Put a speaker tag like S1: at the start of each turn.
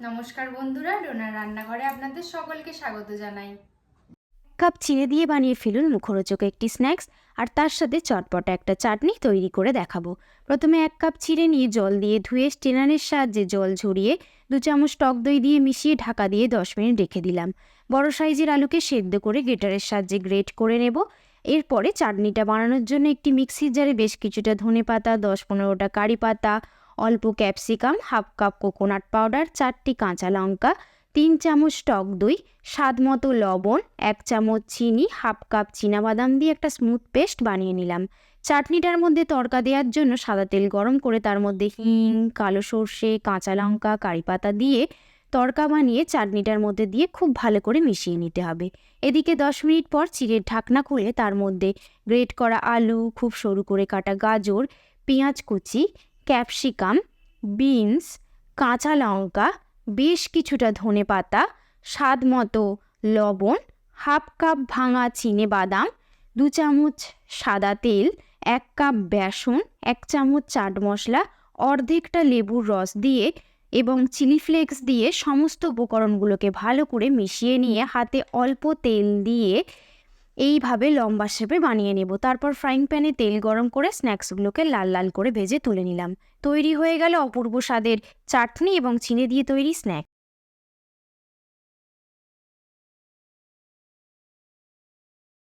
S1: নমস্কার বন্ধুরা, ডোনার রান্নাঘরে আপনাদের সকলকে স্বাগত জানাই।
S2: কাপ চিড়ে দিয়ে বানিয়ে ফেলুন মুখরোচক একটি স্ন্যাক্স, আর তার সাথে চটপটা একটা চাটনি তৈরি করে দেখাবো। প্রথমে 1 কাপ চিড়ে নিয়ে জল দিয়ে ধুয়ে স্ট্রেনারের সাহায্যে জল ঝরিয়ে 2 চামচ টক দই দিয়ে মিশিয়ে ঢাকা দিয়ে 10 মিনিট রেখে দিলাম। বড় সাইজের আলুকে সেদ্ধ করে গ্রেটারের সাহায্যে গ্রেট করে নেব। এরপরে চাটনিটা বানানোর জন্য একটি মিক্সির জারে বেশ কিছুটা ধনেপাতা, 10-15টা কারি পাতা, অল্প capsicum, half cup coconut powder, 4টি কাঁচা লঙ্কা, 3 চামচ টক দই, স্বাদ মতো লবণ, 1 চামচ চিনি, হাফ কাপ চীনাবাদাম দিয়ে একটা স্মুথ পেস্ট বানিয়ে নিলাম। চাটনিটার মধ্যে তড়কা দেওয়ার জন্য সাদা তেল গরম করে তার মধ্যে হিং, কালো সর্ষে, কাঁচা লঙ্কা, কারি পাতা দিয়ে তড়কা বানিয়ে চাটনিটার মধ্যে দিয়ে খুব ভালো করে মিশিয়ে নিতে হবে। এদিকে 10 মিনিট পর চিড়ের ঢাকনা খুলে তার মধ্যে গ্রেট করা আলু, খুব সরু করে কাটা গাজর, পেঁয়াজ কুচি, ক্যাপসিকাম, বিনস, কাঁচা লঙ্কা, বেশ কিছুটা ধনেপাতা, স্বাদ মতো লবণ, হাফ কাপ ভাঙা বাদাম, 2 চামচ সাদা তেল, 1 কাপ বেসন, 1 চামচ চাট মশলা, অর্ধেকটা লেবুর রস দিয়ে এবং চিলি ফ্লেক্স দিয়ে সমস্ত উপকরণগুলোকে ভালো করে মিশিয়ে নিয়ে হাতে অল্প তেল দিয়ে এইভাবে লম্বা শেপে বানিয়ে নেব। তারপর ফ্রাইং প্যানে তেল গরম করে স্ন্যাক্সগুলোকে লাল লাল করে ভেজে তুলে নিলাম। তৈরি হয়ে গেল অপূর্ব স্বাদের চাটনি এবং চিনি দিয়ে তৈরি স্ন্যাক্স।